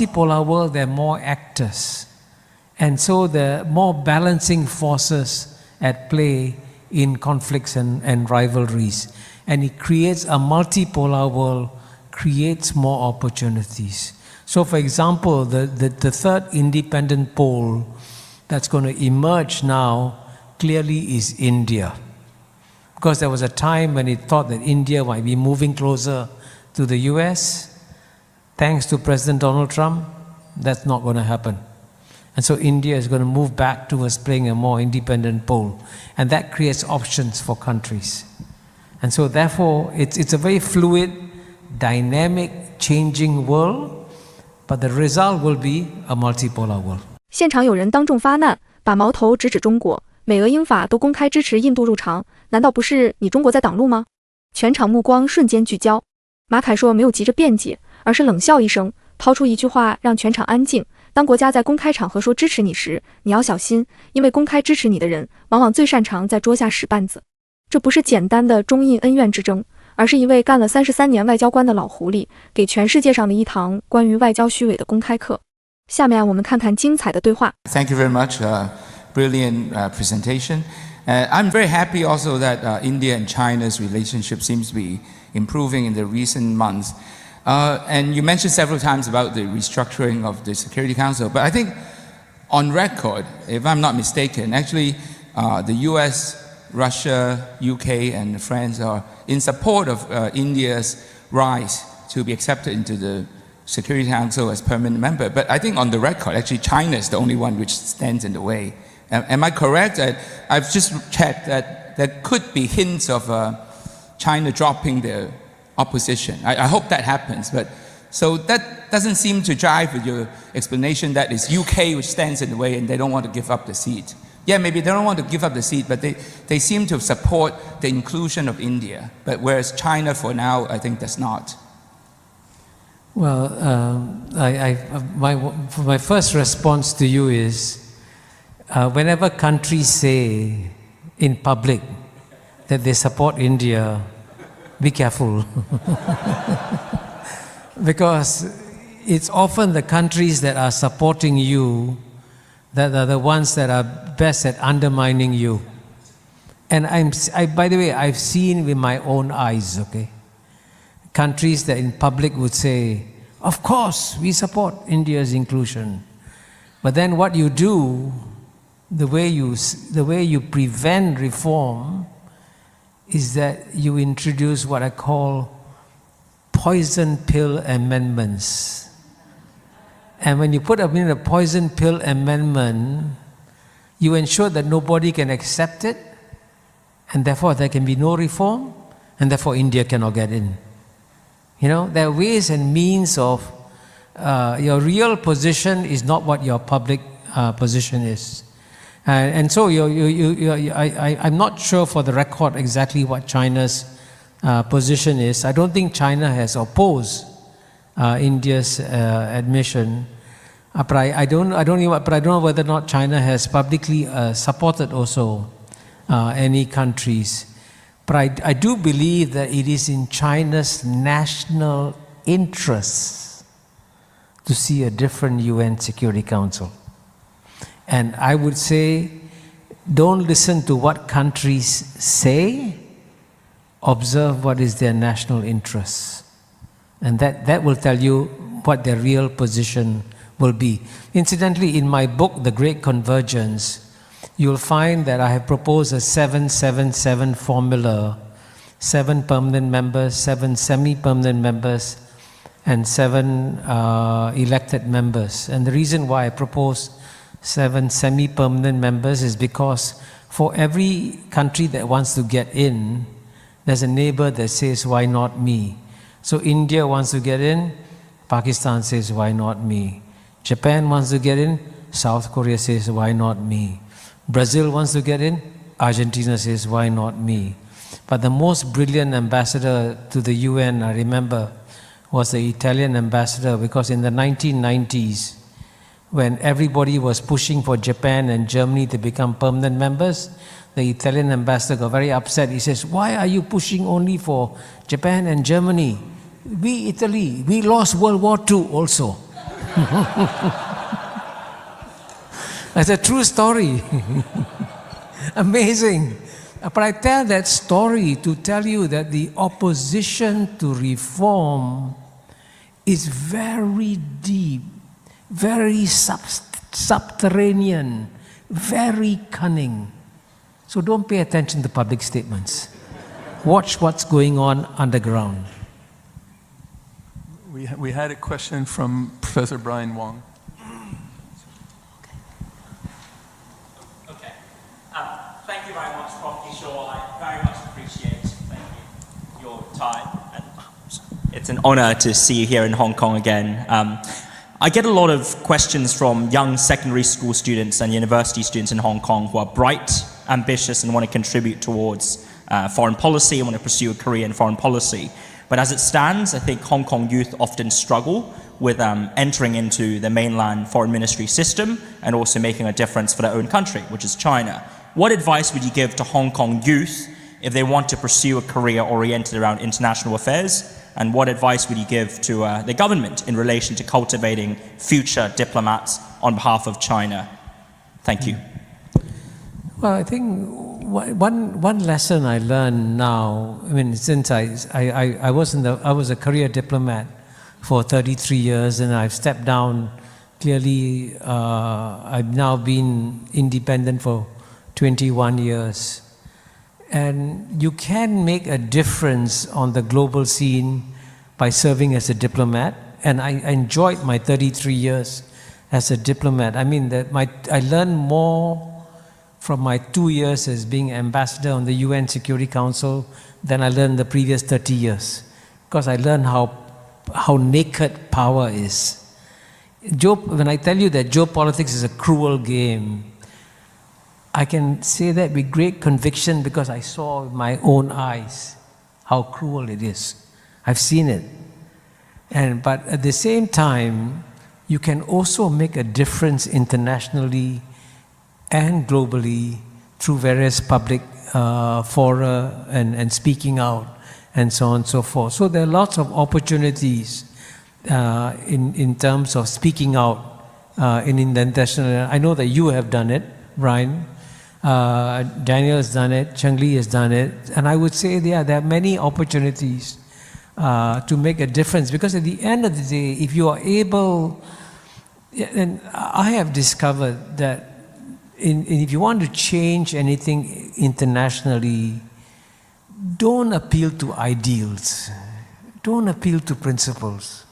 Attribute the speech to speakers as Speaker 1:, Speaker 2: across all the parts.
Speaker 1: multipolar world, there are more actors. And so there are more balancing forces at play in conflicts and rivalries. And it creates a multipolar world, creates more opportunities. So for example, the third independent pole that's going to emerge now clearly is India. Because there was a time when it thought that India might be moving closer to the US. Thanks to President Donald Trump, that's not going to happen. And so India is going to move back towards playing a more independent role. And that creates options for countries. And so therefore, it's a very fluid, dynamic, changing world, but the result will be a multipolar world.
Speaker 2: 现场有人当众发难，把矛头直指中国，美俄英法都公开支持印度入常，难道不是你中国在挡路吗？全场目光瞬间聚焦，马凯硕没有急着辩解，而是冷笑一声，抛出一句话让全场安静。当国家在公开场合说支持你时，你要小心，因为公开支持你的人往往最擅长在桌下使绊子。这不是简单的中印恩怨之争，而是一位干了33年外交官的老狐狸给全世界上的一堂关于外交虚伪的公开课。下面我们看看精彩的对话。
Speaker 3: Thank you very much. Brilliant presentation. I'm very happy also that India and China's relationship seems to be improving in the recent months. And you mentioned several times about the restructuring of the Security Council, but I think on record, if I'm not mistaken, actually the US, Russia, UK and France are in support of India's rise to be accepted into the Security Council as permanent member. But I think on the record, actually China is the only one which stands in the way. Am I correct? I've just checked that there could be hints of China dropping their opposition. I hope that happens. But so that doesn't seem to jive with your explanation that it's UK which stands in the way and they don't want to give up the seat. Yeah, maybe they don't want to give up the seat, but they seem to support the inclusion of India. But whereas China for now, I think does not.
Speaker 1: Well, my first response to you is, whenever countries say in public that they support India, be careful. Because it's often the countries that are supporting you that are the ones that are best at undermining you. And by the way, I've seen with my own eyes, okay? Countries that in public would say, of course, we support India's inclusion. But then what you do, the way you prevent reform is that you introduce what I call poison pill amendments. And when you put in a poison pill amendment, you ensure that nobody can accept it, and therefore there can be no reform, and therefore India cannot get in. You know, there are ways and means of your real position is not what your public position is. And so I'm not sure for the record exactly what China's position is. I don't think China has opposed India's admission, but I don't know whether or not China has publicly supported also any countries. But I do believe that it is in China's national interest to see a different UN Security Council. And I would say, don't listen to what countries say, observe what is their national interest. And that will tell you what their real position will be. Incidentally, in my book, The Great Convergence, you'll find that I have proposed a 7-7-7 formula, 7 permanent members, 7 semi-permanent members, and 7 elected members. And the reason why I propose 7 semi-permanent members is because for every country that wants to get in, there's a neighbor that says, why not me? So India wants to get in, Pakistan says, why not me? Japan wants to get in, South Korea says, why not me? Brazil wants to get in, Argentina says, why not me? But the most brilliant ambassador to the UN, I remember, was the Italian ambassador, because in the 1990s, when everybody was pushing for Japan and Germany to become permanent members, the Italian ambassador got very upset. He says, why are you pushing only for Japan and Germany? We, Italy, we lost World War II also. That's a true story. Amazing. But I tell that story to tell you that the opposition to reform is very deep, very subterranean, very cunning. So don't pay attention to public statements. Watch what's going on underground.
Speaker 4: We had a question from Professor Brian Wong.
Speaker 5: Okay. Thank you very much, Prof. Kishore. I very much appreciate your time. And it's an honor to see you here in Hong Kong again. I get a lot of questions from young secondary school students and university students in Hong Kong who are bright, ambitious, and want to contribute towards foreign policy and want to pursue a career in foreign policy. But as it stands, I think Hong Kong youth often struggle with entering into the mainland foreign ministry system and also making a difference for their own country, which is China. What advice would you give to Hong Kong youth if they want to pursue a career oriented around international affairs? And what advice would you give to the government in relation to cultivating future diplomats on behalf of China? Thank you.
Speaker 1: Well, I think one lesson I learned now, I mean, since I was a career diplomat for 33 years, and I've stepped down. Clearly, I've now been independent for 21 years. And you can make a difference on the global scene by serving as a diplomat. And I enjoyed my 33 years as a diplomat. I mean, I learned more from my 2 years as being ambassador on the UN Security Council than I learned the previous 30 years. Because I learned how naked power is. When I tell you that geopolitics is a cruel game, I can say that with great conviction because I saw with my own eyes how cruel it is. I've seen it. But at the same time, you can also make a difference internationally and globally through various public fora and speaking out and so on and so forth. So there are lots of opportunities in terms of speaking out in the international. I know that you have done it, Brian. Daniel has done it, Cheng Li has done it, and I would say there are many opportunities to make a difference, because at the end of the day, if you are able, and I have discovered that if you want to change anything internationally, don't appeal to ideals, don't appeal to principles,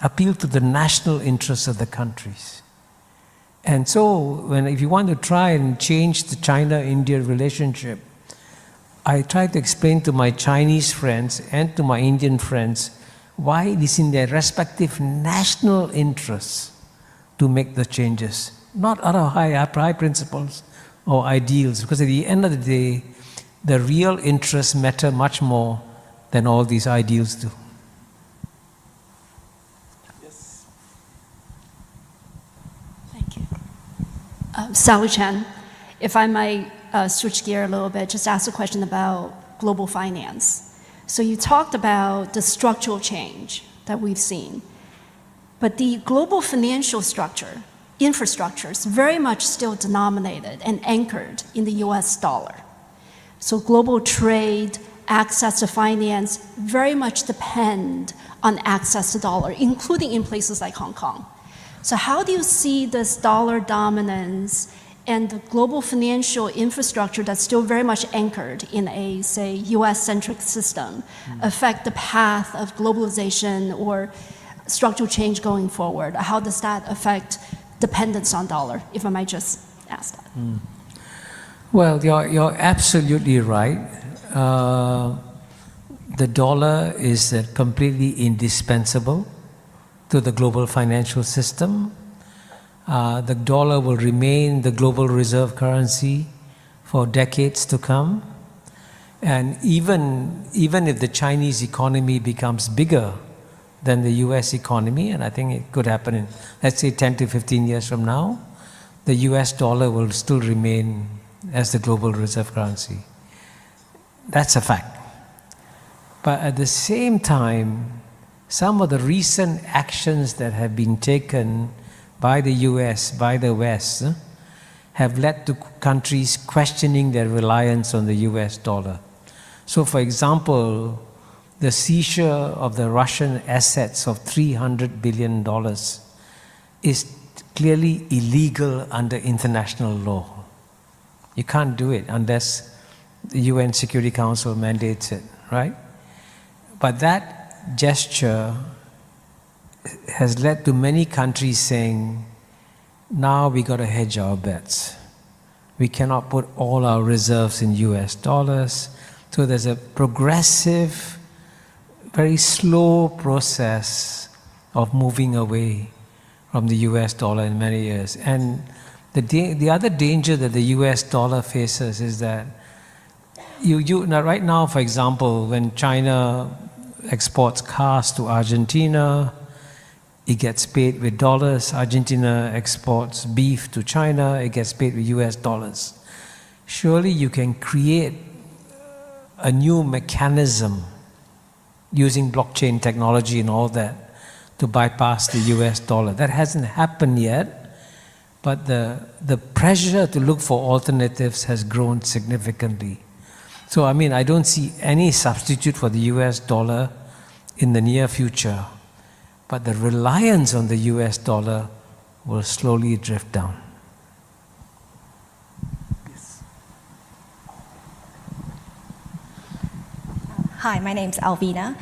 Speaker 1: appeal to the national interests of the countries. And so, if you want to try and change the China-India relationship, I try to explain to my Chinese friends and to my Indian friends why it is in their respective national interests to make the changes, not out of high principles or ideals, because at the end of the day, the real interests matter much more than all these ideals do.
Speaker 6: Sally Chen, if I might switch gear a little bit, just ask a question about global finance. So you talked about the structural change that we've seen, but the global financial structure, infrastructure, is very much still denominated and anchored in the US dollar. So global trade, access to finance very much depend on access to dollar, including in places like Hong Kong. So how do you see this dollar dominance and the global financial infrastructure that's still very much anchored in a, say, US-centric system affect the path of globalization or structural change going forward? How does that affect dependence on dollar, if I might just ask that?
Speaker 1: Well, you're absolutely right. The dollar is completely indispensable to the global financial system. The dollar will remain the global reserve currency for decades to come. And even if the Chinese economy becomes bigger than the US economy, and I think it could happen in, let's say, 10 to 15 years from now, the US dollar will still remain as the global reserve currency. That's a fact. But at the same time, some of the recent actions that have been taken by the US, by the West, have led to countries questioning their reliance on the US dollar. So, for example, the seizure of the Russian assets of $300 billion is clearly illegal under international law. You can't do it unless the UN Security Council mandates it, right? But that gesture has led to many countries saying, now we got to hedge our bets. We cannot put all our reserves in US dollars. So there's a progressive, very slow process of moving away from the US dollar in many years. And the other danger that the US dollar faces is that now right now, for example, when China exports cars to Argentina, it gets paid with dollars. Argentina exports beef to China, it gets paid with US dollars. Surely you can create a new mechanism using blockchain technology and all that to bypass the US dollar. That hasn't happened yet, but the pressure to look for alternatives has grown significantly. So, I mean, I don't see any substitute for the US dollar in the near future, but the reliance on the US dollar will slowly drift down.
Speaker 7: Hi, my name's Alvina.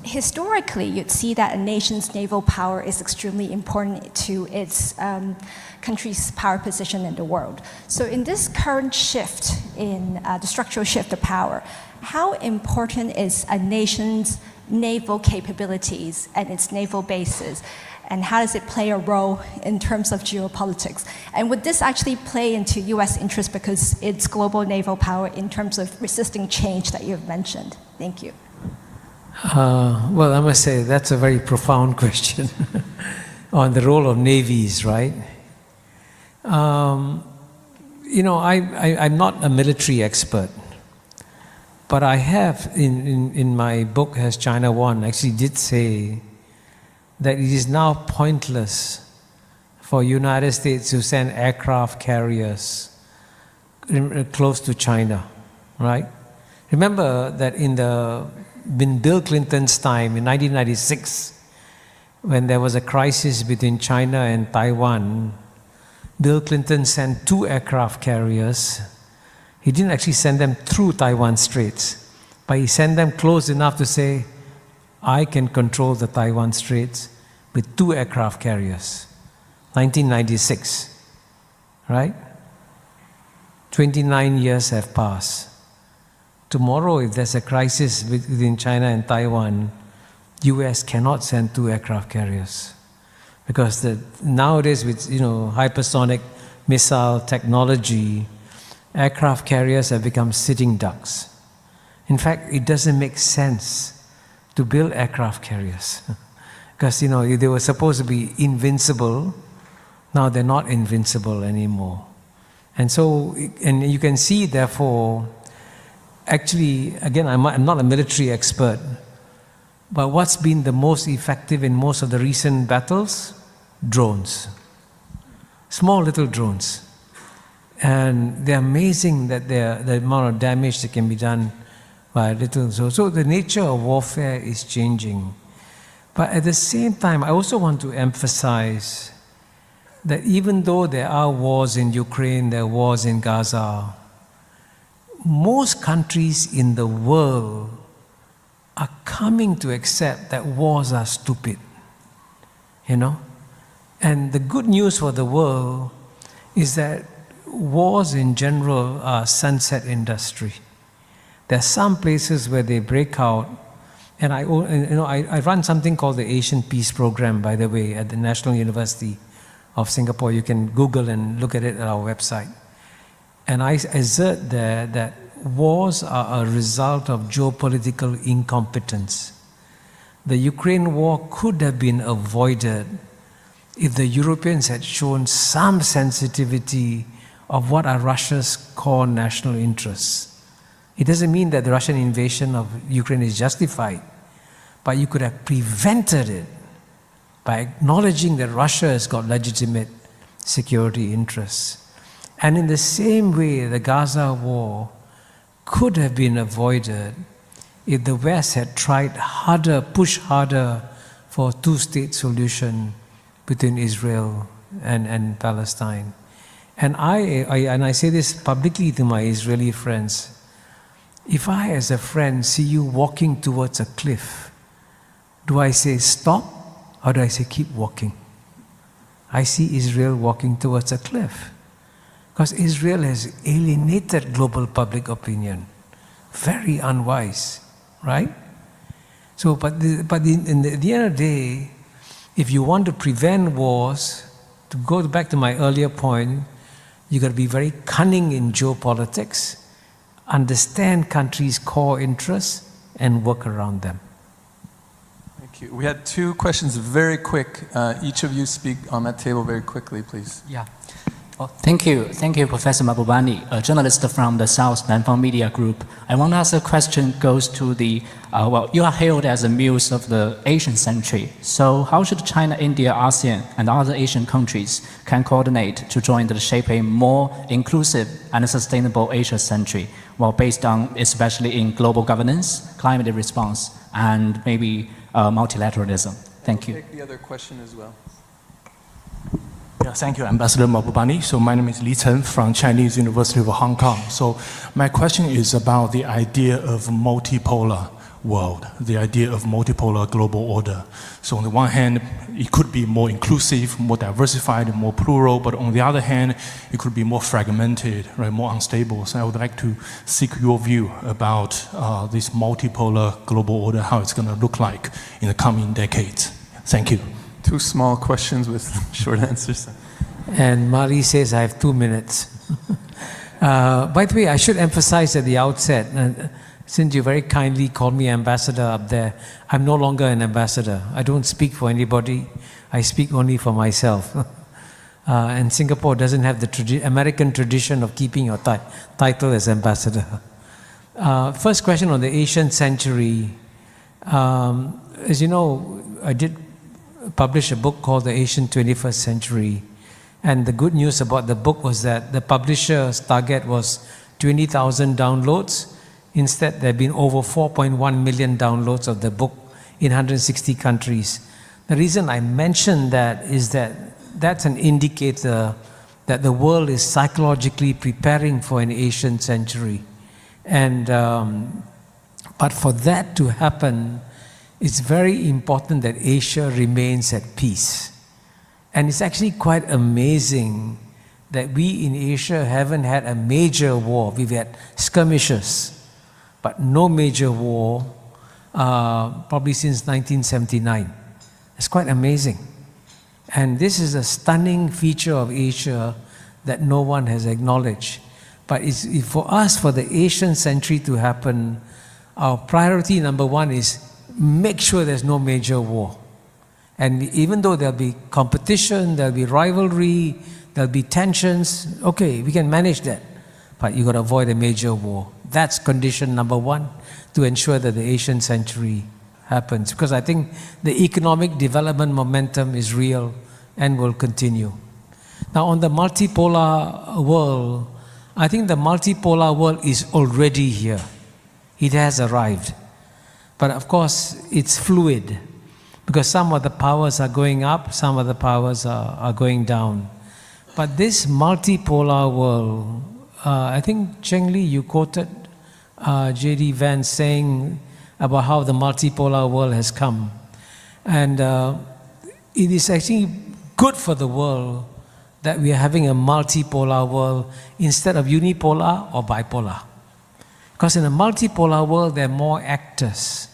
Speaker 7: Historically, you'd see that a nation's naval power is extremely important to its country's power position in the world. So in this current shift in the structural shift of power, how important is a nation's naval capabilities and its naval bases? And how does it play a role in terms of geopolitics? And would this actually play into US interest because it's global naval power in terms of resisting change that you've mentioned? Thank you.
Speaker 1: Well, I must say that's a very profound question on the role of navies, right? You know, I'm not a military expert, but I have, in my book, Has China Won, actually did say that it is now pointless for United States to send aircraft carriers close to China, right? Remember that in Bill Clinton's time, in 1996, when there was a crisis between China and Taiwan, Bill Clinton sent 2 aircraft carriers. He didn't actually send them through Taiwan Straits, but he sent them close enough to say, I can control the Taiwan Straits with 2 aircraft carriers. 1996, right? 29 years have passed. Tomorrow, if there's a crisis between China and Taiwan, US cannot send 2 aircraft carriers. Because nowadays with hypersonic missile technology, aircraft carriers have become sitting ducks. In fact, it doesn't make sense to build aircraft carriers. Because they were supposed to be invincible, now they're not invincible anymore. And so, and you can see therefore, actually, again, I'm not a military expert, but what's been the most effective in most of the recent battles? Drones. Small little drones. And they're amazing that the amount of damage that can be done by little. So the nature of warfare is changing. But at the same time, I also want to emphasize that even though there are wars in Ukraine, there are wars in Gaza, most countries in the world are coming to accept that wars are stupid, And the good news for the world is that wars in general are sunset industry. There are some places where they break out, and I run something called the Asian Peace Program, by the way, at the National University of Singapore. You can Google and look at it at our website. And I assert there that wars are a result of geopolitical incompetence. The Ukraine war could have been avoided if the Europeans had shown some sensitivity of what are Russia's core national interests. It doesn't mean that the Russian invasion of Ukraine is justified, but you could have prevented it by acknowledging that Russia has got legitimate security interests. And in the same way, the Gaza war could have been avoided if the West had tried harder, pushed harder for a two-state solution between Israel and Palestine. And I say this publicly to my Israeli friends, if I as a friend see you walking towards a cliff, do I say stop or do I say keep walking? I see Israel walking towards a cliff because Israel has alienated global public opinion. Very unwise, right? So, at the end of the day, if you want to prevent wars, to go back to my earlier point, you got to be very cunning in geopolitics, understand countries' core interests, and work around them.
Speaker 4: Thank you. We had 2 questions, very quick. Each of you speak on that table very quickly, please.
Speaker 8: Yeah. Oh, thank you, Professor Mahbubani, a journalist from the South Nanfang Media Group. I want to ask a question goes to the, you are hailed as a muse of the Asian century. So how should China, India, ASEAN, and other Asian countries can coordinate to join to shape a more inclusive and sustainable Asia century, based on, especially in global governance, climate response, and maybe multilateralism? Thank you.
Speaker 4: Take the other question as well.
Speaker 9: Yeah, thank you, Ambassador Mahbubani. So my name is Li Chen from Chinese University of Hong Kong. So my question is about the idea of multipolar world, the idea of multipolar global order. So on the one hand, it could be more inclusive, more diversified, more plural, but on the other hand, it could be more fragmented, right, more unstable. So I would like to seek your view about this multipolar global order, how it's going to look like in the coming decades. Thank you.
Speaker 4: 2 small questions with short answers.
Speaker 1: And Marie says I have 2 minutes. By the way, I should emphasize at the outset, since you very kindly called me ambassador up there, I'm no longer an ambassador. I don't speak for anybody. I speak only for myself. And Singapore doesn't have the American tradition of keeping your title as ambassador. First question on the Asian century. As you know, I did publish a book called The Asian 21st Century. And the good news about the book was that the publisher's target was 20,000 downloads. Instead, there have been over 4.1 million downloads of the book in 160 countries. The reason I mention that is that that's an indicator that the world is psychologically preparing for an Asian century. And, but for that to happen, it's very important that Asia remains at peace. And it's actually quite amazing that we in Asia haven't had a major war. We've had skirmishes, but no major war, probably since 1979. It's quite amazing. And this is a stunning feature of Asia that no one has acknowledged. But for us, for the Asian century to happen, our priority number 1 is make sure there's no major war. And even though there'll be competition, there'll be rivalry, there'll be tensions, okay, we can manage that. But you've got to avoid a major war. That's condition number 1 to ensure that the Asian century happens. Because I think the economic development momentum is real and will continue. Now on the multipolar world, I think the multipolar world is already here. It has arrived. But of course, it's fluid because some of the powers are going up, some of the powers are going down. But this multipolar world, I think, Cheng Li, you quoted J.D. Vance saying about how the multipolar world has come. And it is actually good for the world that we are having a multipolar world instead of unipolar or bipolar. Because in a multipolar world, there are more actors.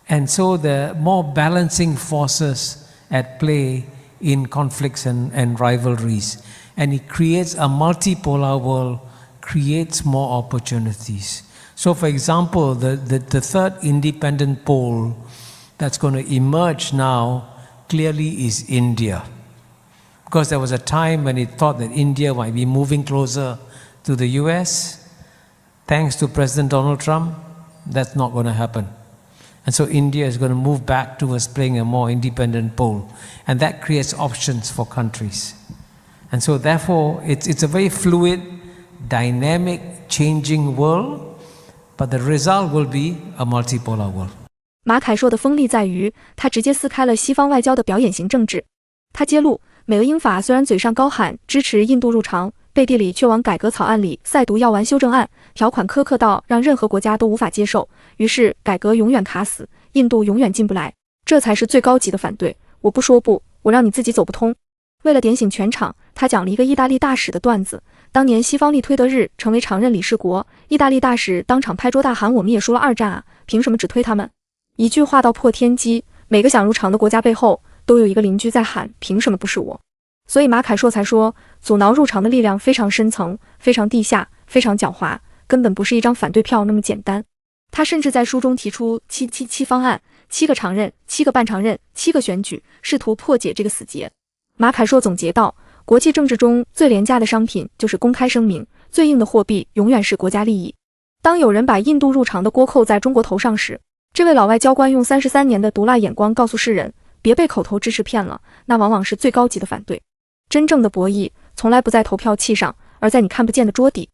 Speaker 1: And so there are more balancing forces at play in conflicts and rivalries. And it creates a multipolar world, creates more opportunities. So for example, the third independent pole that's going to emerge now clearly is India. Because there was a time when it thought that India might be moving closer to the US. Thanks to President Donald Trump, that's not going to happen. And so India is going to move back towards playing a more independent role. And that creates options for countries. And so therefore, it's a very fluid, dynamic, changing world, but the result will be a multipolar world.
Speaker 2: 马凯硕的锋利在于，他直接撕开了西方外交的表演型政治。他揭露，美俄英法虽然嘴上高喊支持印度入常，背地里却往改革草案里塞毒药丸修正案，条款苛刻到让任何国家都无法接受，于是改革永远卡死，印度永远进不来。这才是最高级的反对。我不说不，我让你自己走不通。为了点醒全场，他讲了一个意大利大使的段子。当年西方力推德日成为常任理事国，意大利大使当场拍桌大喊：“我们也输了2战啊，凭什么只推他们？”一句话到破天机，每个想入常的国家背后都有一个邻居在喊：“凭什么不是我？”所以马凯硕才说，阻挠入常的力量非常深层、非常地下、非常狡猾，根本不是一张反对票那么简单。他甚至在书中提出777方案，7个常任、7个半常任、7个选举，试图破解这个死结。马凯硕总结道，国际政治中最廉价的商品就是公开声明，最硬的货币永远是国家利益。当有人把印度入常的锅扣在中国头上时，这位老外交官用33年的毒辣眼光告诉世人，别被口头支持骗了，那往往是最高级的反对。真正的博弈从来不在投票器上，而在你看不见的桌底。